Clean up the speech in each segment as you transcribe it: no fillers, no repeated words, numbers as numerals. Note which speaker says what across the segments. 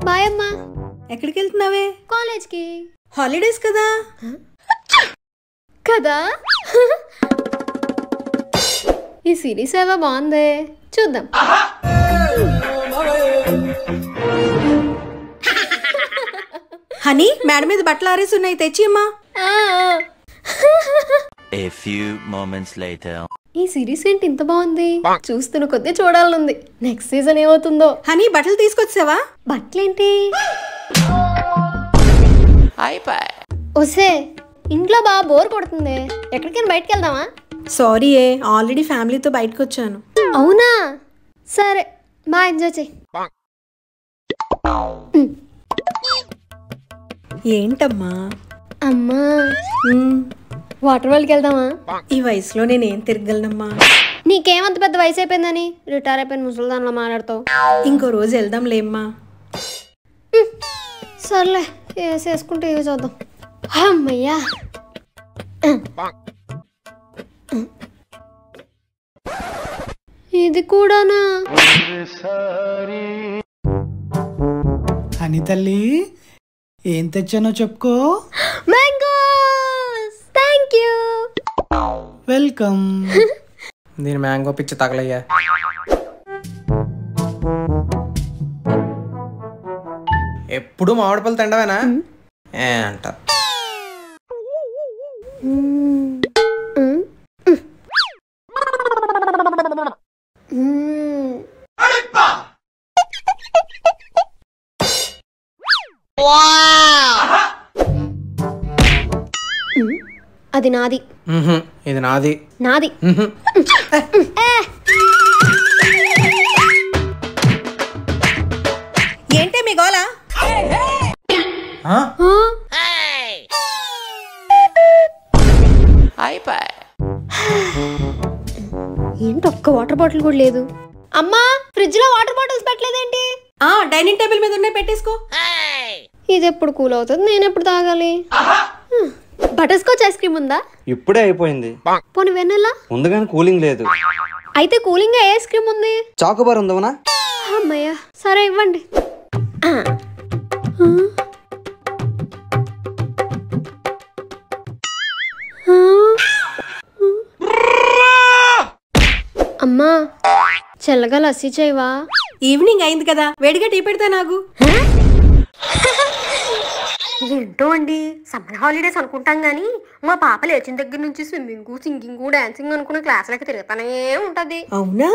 Speaker 1: Bye అమ్మా.
Speaker 2: ఎక్కడికి వెళ్తున్నావే?
Speaker 1: కాలేజ్కి.
Speaker 2: హాలిడేస్ కదా.
Speaker 1: కదా. ఈ సిరీస్ ఏవో బాగుంది, చూద్దాం.
Speaker 2: హనీ, మేడ మీద బట్టలు ఆరేసి ఉన్నాయి, తెచ్చి అమ్మా.
Speaker 3: A few moments later.
Speaker 1: ఈ సిరీస్ ఏంటి ఇంత బాగుంది, చూస్తున్న కొద్దీ చూడాలనుంది. నెక్స్ట్ సీజన్ ఏమవుతుందో.
Speaker 2: హనీ, బట్టలు తీసుకొచ్చావా?
Speaker 1: బట్టలేంటి? ఒసే, ఇంట్లో బాగా బోర్ కొడుతుంది, ఎక్కడికైనా బయటకు వెళ్దామా?
Speaker 2: సారీ ఏ, ఆల్రెడీ ఫ్యామిలీతో బయటకు వచ్చాను.
Speaker 1: అవునా, సరే బాగా ఎంజాయ్ చెయ్యి.
Speaker 2: ఏంటమ్మా?
Speaker 1: అమ్మా, వాటర్ వరల్డ్కి వెళ్దామా?
Speaker 2: ఈ వయసులో నేనేం తిరగలనమ్మా.
Speaker 1: నీకేమంత పెద్ద వయసు అయిపోయిందని రిటైర్ అయిపోయిన ముసలిదానిలో మాట్లాడతావు.
Speaker 2: ఇంకో రోజు వెళ్దాంలేమ్మా.
Speaker 1: సర్లే, వేసేసుకుంటే ఇవి చూద్దాం. అమ్మయ్యా. ఇది కూడానా?
Speaker 4: అని తల్లి, ఏం తెచ్చానో చెప్పుకో.
Speaker 1: మ్యాంగోస్. Thank you.
Speaker 4: వెల్కమ్.
Speaker 5: దీని మ్యాంగో పిచ్చి తగలయ్యా. ఎప్పుడు మామిడి పళ్ళు తిండవేనా అంట.
Speaker 1: అది నాది.
Speaker 5: ఇది నాది.
Speaker 1: నాది.
Speaker 2: ఏంటే మీ గోలా?
Speaker 1: ఏంటి ఒక్క వాటర్ బాటిల్ కూడా లేదు? అమ్మా, ఫ్రిడ్జ్ లో వాటర్ బాటిల్స్ పెట్టలేదేంటి?
Speaker 2: డైనింగ్ టేబుల్ మీద ఉన్నాయి, పెట్టేసుకో.
Speaker 1: ఇది ఎప్పుడు కూల్ అవుతుంది, నేను ఎప్పుడు తాగాలి? బటర్ స్కాచ్ ఐస్ క్రీమ్ ఉందా?
Speaker 6: ఇప్పుడే అయిపోయింది.
Speaker 1: పోనీ వెన్నెలా
Speaker 6: ఉంది కానీ కూలింగ్ లేదు.
Speaker 1: అయితే కూలింగ్ ఐస్ క్రీమ్ ఉంది.
Speaker 6: చాకోబార్ ఉందవనా?
Speaker 1: అమ్మయ్యా, సరే ఇవ్వండి. అమ్మా, చల్లగా లస్సీ చేయవా?
Speaker 2: ఈవినింగ్ అయింది కదా, వేడిగా టీ పెడతా నాకు.
Speaker 1: ఏంటో అండి, సమ్మర్ హాలిడేస్ అనుకుంటాం గానీ మా పాప లేచిన దగ్గర నుంచి స్విమ్మింగ్, సింగింగ్, డాన్సింగ్ అనుకున్న క్లాసులకి తిరుగుతానే ఉంటది.
Speaker 2: అవునా?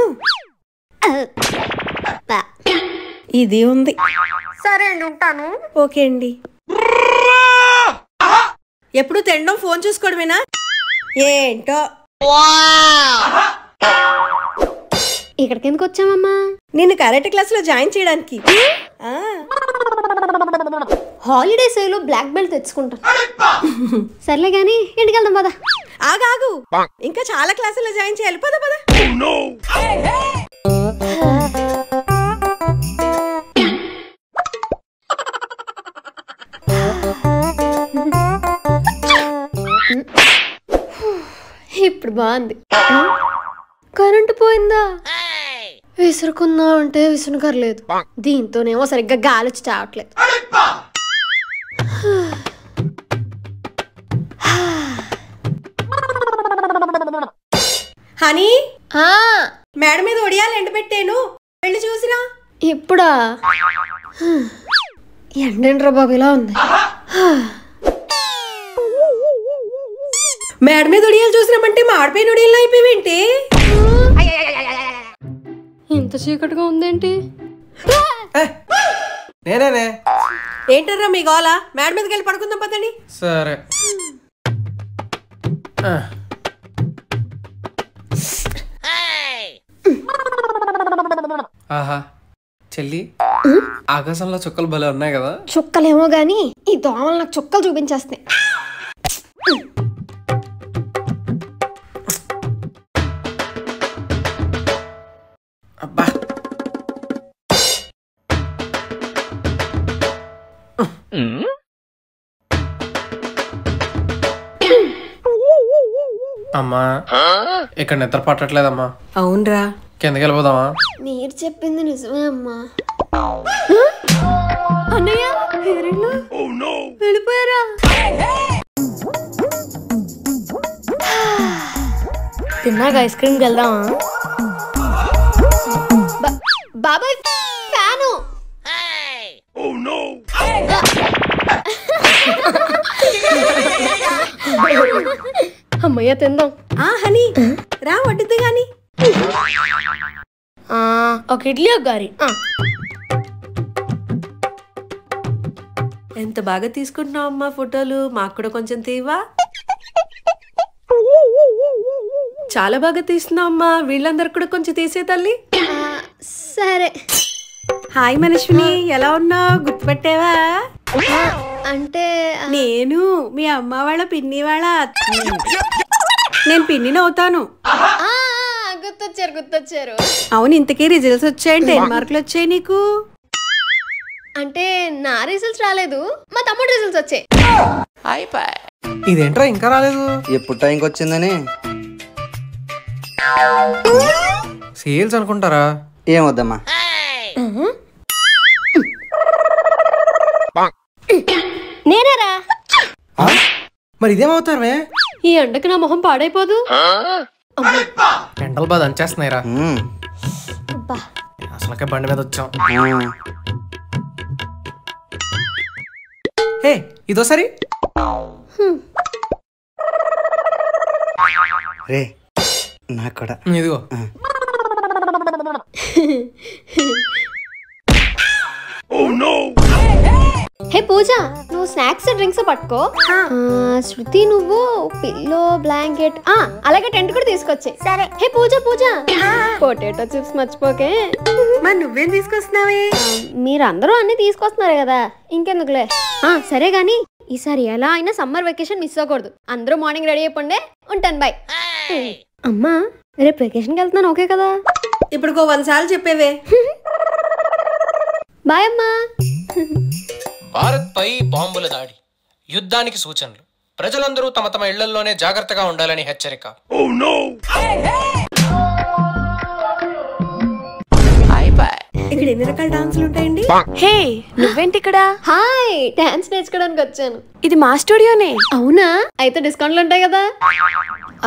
Speaker 2: ఇది ఉంది.
Speaker 1: సరే అండి, ఉంటాను.
Speaker 2: ఓకే అండి. ఎప్పుడు తినడం, ఫోన్ చూసుకోవడమేనా? ఏంటో.
Speaker 1: ఇక్కడికి ఎందుకు వచ్చామమ్మా?
Speaker 2: నిన్ను కరాటే క్లాస్ లో జాయిన్ చేయడానికి.
Speaker 1: హాలిడేస్ లో బ్లాక్ బెల్ట్ తెచ్చుకుంటాను. సర్లే గాని ఇంటికి వెళ్దాం పద.
Speaker 2: ఆగాగు, ఇంకా చాలా క్లాసుల్లో జాయిన్ చేయాలి. పద పద.
Speaker 1: ఇప్పుడు బాగుంది. కరెంటు పోయిందా? విసురుకుందా అంటే విసురుకర్లేదు, దీంతోనేమో సరిగ్గా గాలి వచ్చి చావట్లేదు.
Speaker 2: హనీ, మేడ మీద ఒడియాలు ఎండబెట్టాను, వెళ్ళి చూసిరా.
Speaker 1: ఇప్పుడా? ఎండేంట్రా బాబు ఇలా ఉంది.
Speaker 2: మేడ మీద ఒడియాలు చూసినామంటే మాడిపోయిన ఒడియాలు అయిపోయేంటి?
Speaker 1: ఇంత చీకటిగా ఉందేంటి?
Speaker 5: నేనే.
Speaker 2: ఏంటర్రా మీ గోలా? మేడ మీదకి వెళ్ళి పడుకుందాం పదండి.
Speaker 5: సరే. ఆహా చెల్లి, ఆకాశంలో చుక్కలు భలే ఉన్నాయి కదా.
Speaker 1: చుక్కలేమో గాని ఈ దోమలు నాకు చుక్కలు చూపించేస్తాయి.
Speaker 5: అబ్బా, అమ్మా ఇక్కడ నిద్ర పట్టట్లేదమ్మా.
Speaker 2: అవునరా,
Speaker 5: కిందకి వెళ్ళిపోదామా?
Speaker 1: మీరు చెప్పింది నిజమే అమ్మా. తిన్నాక ఐస్ క్రీమ్కి వెళ్దామా? బాబాయ్ ఫ్యాను. అమ్మయ్య తిందాం.
Speaker 2: హనీ రా వడ్డిద్దు గాని.
Speaker 1: ఒక ఇడ్లీ ఒక గారి.
Speaker 2: ఎంత బాగా తీసుకుంటున్నావు అమ్మా ఫోటోలు, మాకు కూడా కొంచెం తీవా? చాలా బాగా తీస్తున్నావు అమ్మా, వీళ్ళందరికి కూడా కొంచెం తీసే తల్లి.
Speaker 1: సరే.
Speaker 2: హాయ్ మనశ్విని, ఎలా ఉన్నావు? గుర్తుపెట్టావా?
Speaker 1: అంటే
Speaker 2: నేను మీ అమ్మ వాళ్ళ పిన్ని వాళ్ళ నేను పిన్నిని అవుతాను.
Speaker 1: గుర్తొచ్చారు.
Speaker 2: అవును, ఇంతకీ రిజల్ట్స్ వచ్చాయంటే 10 మార్కులు వచ్చాయి నీకు?
Speaker 1: అంటే నా రిజల్ట్స్ రాలేదు, మా తమ్ముడు రిజల్ట్స్ వచ్చాయి.
Speaker 5: ఇదేంట్రా ఇంకా రాలేదు?
Speaker 6: ఎప్పుడు టైంకి వచ్చిందని
Speaker 5: సేల్స్ అనుకుంటారా?
Speaker 6: ఏమొద్దమ్మా.
Speaker 1: నేనేరా.
Speaker 5: మరి ఇదేమవుతారు?
Speaker 1: ఈ ఎండకి నా మొహం పాడైపోదు.
Speaker 5: ఎండల బాధ అంచేస్తున్నాయిరా.
Speaker 6: మ్మ్.
Speaker 5: అసలుకే బండి మీద వచ్చాం.
Speaker 6: ఆ.
Speaker 5: హే ఇదో సరి.
Speaker 6: రే నాకు కూడా.
Speaker 5: ఇదిగో.
Speaker 1: హే పూజ, నువ్వు స్నాక్స్ డ్రింక్స్ పట్టుకో. శృతి నువ్వు పిల్లో బ్లాంకెట్ అలాగే టెంట్ కూడా తీసుకొచ్చే. సరే. హే పూజ పొటాటో చిప్స్ మర్చిపోకే.
Speaker 2: మరి నువ్వేం తీసుకొస్తున్నావే?
Speaker 1: మీరందరూ అన్ని తీసుకొస్తున్నారు కదా, ఇంకెందుకులే. సరే గాని ఈసారి ఎలా అయినా సమ్మర్ వెకేషన్ మిస్ అవ్వకూడదు. అందరూ మార్నింగ్ రెడీ అయిపోండి. ఉంటాను, బాయ్. అమ్మా రేపు వెకేషన్కి వెళ్తున్నాను, ఓకే కదా?
Speaker 2: ఇప్పుడు 100 సార్లు చెప్పేవే.
Speaker 1: బాయ్ అమ్మా.
Speaker 5: భారత్ పై బాంబుల దాడి, యుద్ధానికి సూచనలు, ప్రజలందరూ తమ తమ ఇళ్లలోనే జాగ్రత్తగా ఉండాలని హెచ్చరిక.
Speaker 2: ఇక్కడ ఎన్ని రకాల డాన్సులు ఉంటాయండి?
Speaker 7: హే నువ్వేంటి ఇక్కడ?
Speaker 1: హాయ్, డాన్స్ నేర్చుకోవడానికి వచ్చాను.
Speaker 7: ఇది మా స్టూడియోనే.
Speaker 1: అవునా? అయితే డిస్కౌంట్లు ఉంటాయి కదా?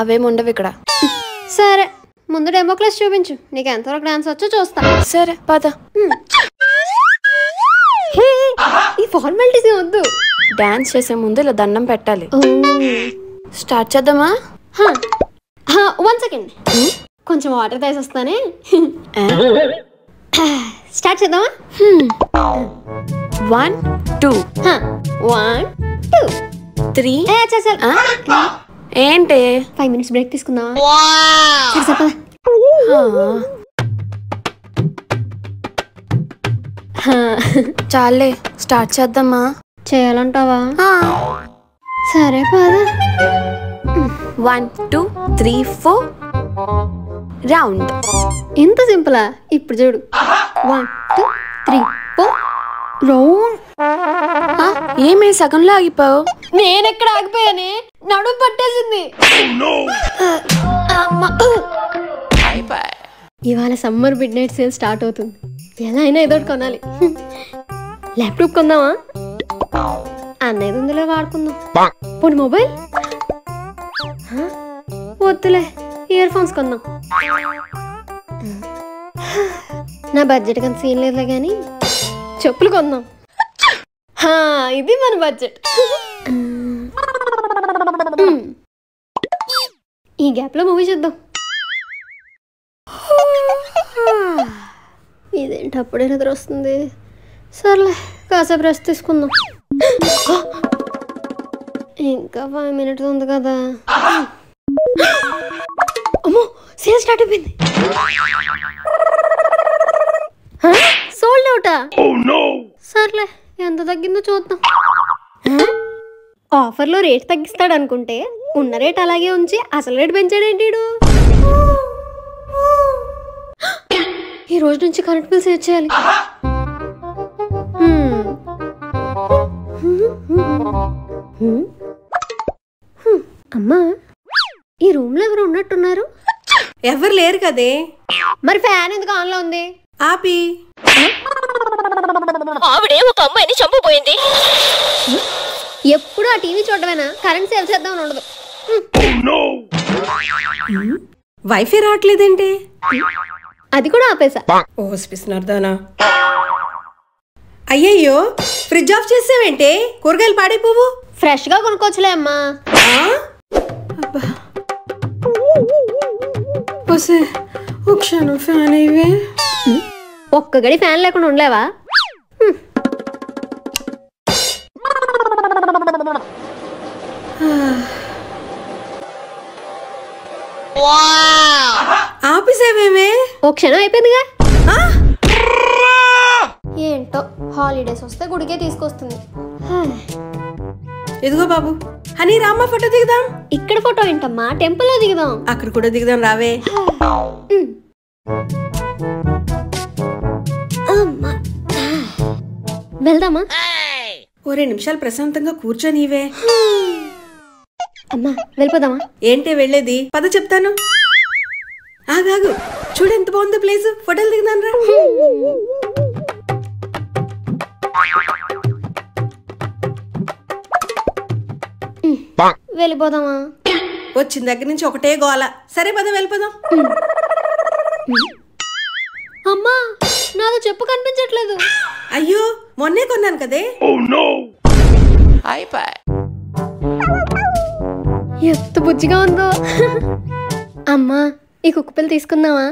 Speaker 7: అవేం ఉండవు ఇక్కడ.
Speaker 1: సరే, ముందు డెమో క్లాస్ చూపించు. నీకు ఎంతవరకు డాన్స్ వచ్చో చూస్తా.
Speaker 7: సరే పద.
Speaker 1: హే, ఈ ఫార్మాలిటీస్ వద్దు.
Speaker 7: డాన్స్ చేసే ముందు ఇలా దండం పెట్టాలి. స్టార్ట్ చేద్దామా?
Speaker 1: 1 సెకండ్, కొంచెం వాటర్ తీసేస్తానే. స్టార్ట్ చేద్దామా?
Speaker 7: 1 2
Speaker 1: 1 2
Speaker 7: 3.
Speaker 1: చాలు.
Speaker 7: ఏంటి?
Speaker 1: 5 minutes బ్రేక్ తీసుకుందామా? సరే పద.
Speaker 7: చాలే, స్టార్ట్ చేద్దామా?
Speaker 1: చేయాలంటావా? సరే పద.
Speaker 7: 1 2 3 4 రౌండ్.
Speaker 1: ఇంత సింపులా? ఇప్పుడు చూడు. 1 2 3 4 రౌండ్.
Speaker 7: ఏమే సగంలో ఆగిపోయావు?
Speaker 1: నేనెక్కడ ఆగిపోయానే, నడుము పట్టేసింది. ఇవాళ summer mid night sale start అవుతుంది. ఎలా అయినా ఏదో కొనాలి. ల్యాప్టాప్ కొందామా? అన్నయ్యది ఉందిలే, వాడుకుందాం. పోనీ మొబైల్? వద్దులే, ఇయర్ ఫోన్స్ కొందాం. నా బడ్జెట్ కంత సీన్ లేదులే కానీ చెప్పులు కొందాం. ఇది మన బడ్జెట్. ఈ గ్యాప్ లో మూవీ చూద్దాం. ఇదేంటి అప్పుడే నిద్ర వస్తుంది. సర్లే, కాసేపు రెస్ట్ తీసుకుందాం. ఇంకా 5 minutes ఉంది కదా. అమ్మో, సేల్ స్టార్ట్ అయిపోయింది. సోల్డ్ అవుటా? సర్లే, ఎంత తగ్గిందో చూద్దాం. ఆఫర్లో రేట్ తగ్గిస్తాడు అనుకుంటే ఉన్న రేట్ అలాగే ఉంచి అసలు రేట్ పెంచాడేంటి? ఈ రోజు నుంచి కరెంట్ బిల్ సేవ్ చేయాలి. అమ్మా, ఈ రూమ్ లో ఎవరు ఉన్నట్టున్నారు?
Speaker 2: ఎవరు లేరు కదే.
Speaker 1: మరి ఫ్యాన్ ఎందుకు ఆన్ లో ఉంది?
Speaker 2: ఆపి.
Speaker 7: ఆవిడే ఒక అమ్మాయిని చంపబోయింది.
Speaker 1: ఎప్పుడు ఆ టీవీ చూడమేనా? కరెంట్ సేవ్ చేద్దామని ఉండదు.
Speaker 2: వైఫై రావట్లేదేంటి?
Speaker 1: అది కూడా ఆపేసా.
Speaker 2: ఓ స్పిస్నర్దానా. అయ్యయ్యో, ఫ్రిడ్జ్ ఆఫ్ చేసావేంటే? కూరగాయలు పాడైపోవు.
Speaker 1: ఫ్రెష్ గా కొనుక్కోవచ్చులే అమ్మా.
Speaker 2: ఒక క్షణం ఫ్యాన్ అయ్యే.
Speaker 1: ఒక్క గడి ఫ్యాన్ లేకుండా ఉండలేవా?
Speaker 2: ఆపేసావేమే?
Speaker 1: ఓ క్షణం అయిపోయిందిగా. ఏంటో హాలిడేస్ వస్తే గుడికే తీసుకొస్తుంది.
Speaker 2: ఎదుగో బాబు, హనీ రామ్మ ఫోటో దిగుదాం.
Speaker 1: ఇక్కడ ఫోటో ఏంటమ్మా, టెంపుల్ లో దిగుదాం.
Speaker 2: అక్కడ కూడా దిగుదాం, రావే.
Speaker 1: వెళ్దామా?
Speaker 2: ఓ 2 నిమిషాలు ప్రశాంతంగా కూర్చొనివే.
Speaker 1: అమ్మా వెళ్ళిపోదామా?
Speaker 2: ఏంటే వెళ్ళేది? పద చెప్తాను. ఆగాగు, చూడు ఎంత బాగుందో ప్లేస్. ఫోటోలు దిగుదాం రా.
Speaker 1: వెళ్ళిపోదామా?
Speaker 2: వచ్చిన దగ్గర నుంచి ఒకటే గోల. సరే పద వెళ్ళిపోదాం.
Speaker 1: అమ్మా నాదో చెప్పు కనిపించట్లేదు.
Speaker 2: అయ్యో, మొన్నే కొన్నాను కదే.
Speaker 1: ఎంత బుజ్జిగా ఉందో. అమ్మా ఈ కుక్క పిల్ల తీసుకుందామా?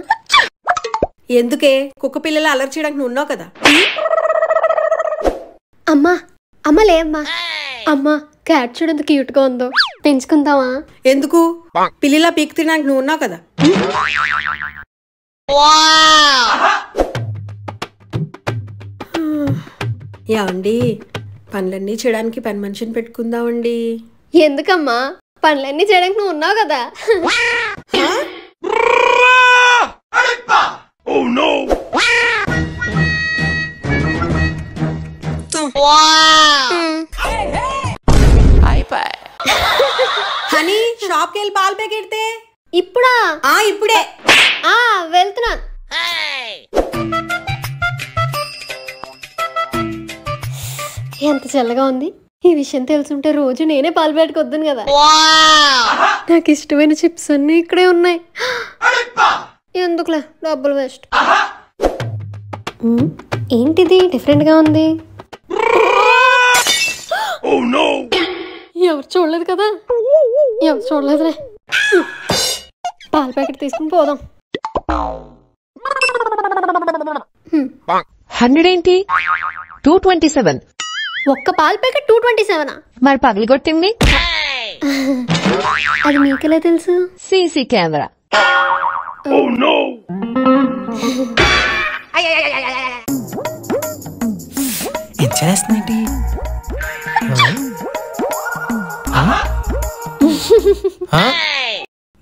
Speaker 2: ఎందుకే? కుక్క పిల్లలు అలర్ట్ చేయడానికి నువ్వు ఉన్నావు కదా.
Speaker 1: అమ్మా అమ్మ లేమ్మా. అమ్మా క్యాట్ చూడంత క్యూట్ గా ఉందో, పెంచుకుందామా?
Speaker 2: ఎందుకు? పిల్లిలా పీక్ తినడానికి నువ్వు ఉన్నావు కదా. ఏమండి, పనులన్నీ చేయడానికి పని మనిషిని పెట్టుకుందామండి.
Speaker 1: ఎందుకమ్మా? పనులన్నీ చేయడానికి నువ్వు ఉన్నావు కదా.
Speaker 2: హనీ, షాప్ కి వెళ్ళి పాలు ప్యాకెట్ తే.
Speaker 1: ఇప్పుడా?
Speaker 2: ఇప్పుడే.
Speaker 1: వెళ్తున్నా. ఎంత చల్లగా ఉంది. ఈ విషయం తెలుసుంటే రోజు నేనే పాలు పెట్టుకొద్దును కదా. నాకు ఇష్టమైన చిప్స్ అన్ని ఇక్కడే ఉన్నాయి. ఎందుకులే డబ్బులు వేస్ట్. ఏంటిది డిఫరెంట్ గా ఉంది? ఎవరు చూడలేదు కదా. ఎవరు చూడలేదులే. పాల ప్యాకెట్ తీసుకుని పోదాం.
Speaker 8: 100 ఏంటి? 227.
Speaker 1: ఒక్క పాల ప్యాకెట్ 227.
Speaker 8: మరి పగలగొట్టింది?
Speaker 1: అది మీకెలా తెలుసు?
Speaker 8: CC camera.
Speaker 5: ఏం చేస్తున్నాంటి?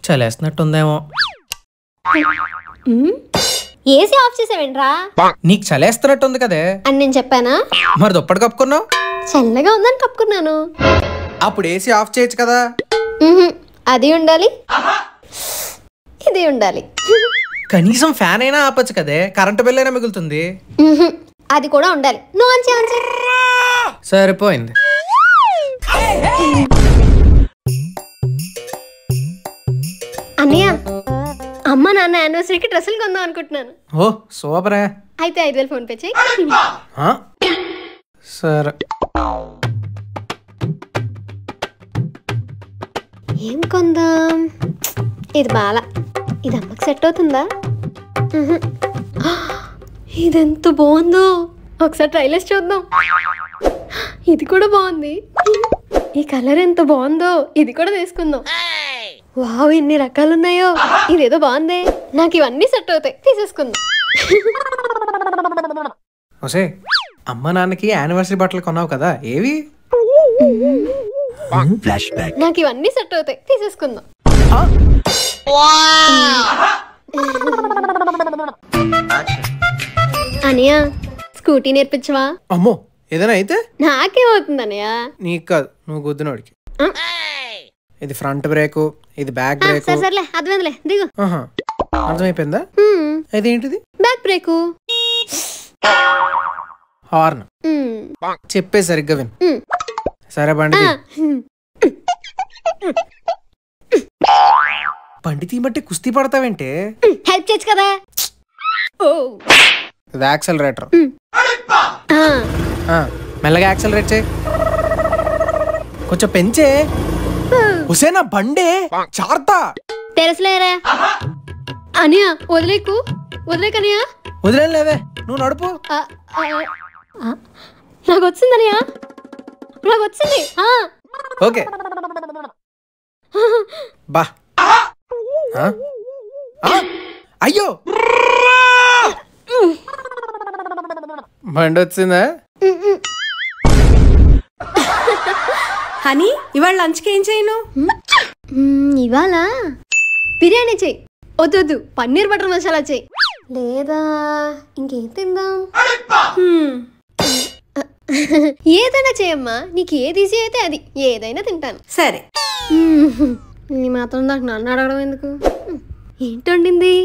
Speaker 5: చలేస్తున్నట్టుందేమో.
Speaker 1: AC of చేసావేంట్రా?
Speaker 5: నీకు చలేస్తున్నట్టుంది కదే
Speaker 1: అని నేను చెప్పానా?
Speaker 5: మరి దుప్పటి కప్పుకున్నావు?
Speaker 1: చల్లగా ఉందని కప్పుకున్నాను.
Speaker 5: అప్పుడు ఏసీ ఆఫ్ చేయొచ్చు కదా.
Speaker 1: అది ఉండాలి, ఇది ఉండాలి.
Speaker 5: కనీసం ఫ్యాన్ అయినా ఆపచ్చు కదే, కరెంటు బిల్ అయినా మిగులుతుంది.
Speaker 1: అది కూడా ఉండాలి. నువ్వు ఆన్ చేయి.
Speaker 5: సరిపోయింది.
Speaker 1: అన్నయ్య, అమ్మ నాన్న యానివర్సరీకి డ్రెస్సులు కొందాం అనుకుంటున్నాను.
Speaker 5: ఓ సూపరే.
Speaker 1: అయితే 5,000 ఫోన్ పే చేయి.
Speaker 5: సరే.
Speaker 1: ఏం కొందాం? ఇది బాల. ఇది అమ్మకి సెట్ అవుతుందా? ఇదెంత బాగుందో. ఒకసారి ట్రైలర్స్ చూద్దాం. ఇది కూడా బాగుంది. ఈ కలర్ ఎంత బాగుందో. ఇది కూడా తీసుకుందాం. వావ్, ఎన్ని రకాలు ఉన్నాయో. ఇదేదో బాగుంది. నాకు ఇవన్నీ సెట్ అవుతాయి, తీసేసుకుందాం.
Speaker 5: ఓసే, అమ్మ నాన్నకి యానివర్సరీ బట్టలు కొన్నావు కదా, ఏవి?
Speaker 1: నాకు ఇవన్నీ సెట్ అవుతాయి, తీసేసుకుందాం. అనియా, స్కూటీ నేర్పించవా?
Speaker 5: అమ్మో, ఏదైనా అయితే
Speaker 1: నాకేమవుతుంది అనియా?
Speaker 5: నీకు కాదు, నువ్వు గుద్దునోడికి. ఇది ఫ్రంట్ బ్రేక్, ఇది బ్యాక్ బ్రేక్.
Speaker 1: సర్లే, అర్థమైందిలే, దిగు.
Speaker 5: అర్థమైపోయిందా? అదేంటిది?
Speaker 1: Back break.
Speaker 5: హార్న్. చెప్పే సరిగ్గా విను. సరే బండి. బండి తీయమంటే కుస్తీ పడతావేంటే?
Speaker 1: హెల్ప్ చేయొచ్చు కదా. ఓ
Speaker 5: ఇది యాక్సలరేటర్.
Speaker 1: ఆ,
Speaker 5: మెల్లగా యాక్సలరేట్ చేయి, కొంచెం పెంచే. హుసేనా బండే చార్తా.
Speaker 1: తెలుసులేరా అనియా, వదిలేకనియా.
Speaker 5: వదిలేం లేవే, నువ్వు నడుపు.
Speaker 1: నాకు వచ్చిందనియా, నాకు వచ్చింది.
Speaker 5: ఓకే బా. అయ్యో బండి వచ్చిందా?
Speaker 2: హనీ, ఇవాళ లంచ్కి ఏం చేయను?
Speaker 1: ఇవాళ బిర్యానీ చెయ్యి. వద్దు, పన్నీర్ బటర్ మసాలా చెయ్యి. లేదా ఇంకేం తిందాం? ఏదైనా చేయమ్మా, నీకు ఏది ఈజీ అయితే అది, ఏదైనా తింటాను.
Speaker 2: సరే.
Speaker 1: నీ మాత్రం నాకు నన్ను అడగడం ఎందుకు? ఏంటి వండింది?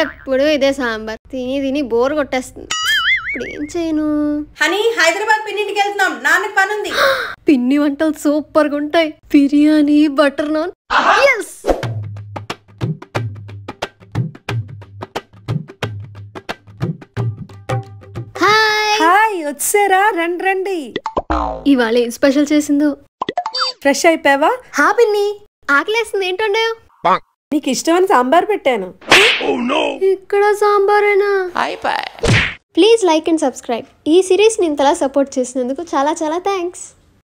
Speaker 1: ఎప్పుడు ఇదే సాంబార్ తిని తిని బోర్ కొట్టేస్తుంది. ఇప్పుడు ఏం చేయను?
Speaker 2: హనీ, హైదరాబాద్ పిన్నింటికి వెళ్తున్నాం, నాన్నకి పని ఉంది.
Speaker 1: పిన్ని వంటలు సూపర్గా ఉంటాయి. Biryani, butter naan. Yes.
Speaker 2: Hi, వచ్చారా? రండి రండి.
Speaker 1: ఇవాళ ఏం స్పెషల్ చేసిందో?
Speaker 2: ఫ్రెష్ అయిపోయావా?
Speaker 1: హా పిన్ని, ఆకలేస్తుంది. ఏంటండే?
Speaker 2: నీకు ఇష్టమని సాంబార్ పెట్టాను.
Speaker 1: ఇక్కడ సాంబారేనా? Please like and subscribe. ఈ సిరీస్ని ఇంతలా సపోర్ట్ చేసినందుకు చాలా చాలా థ్యాంక్స్.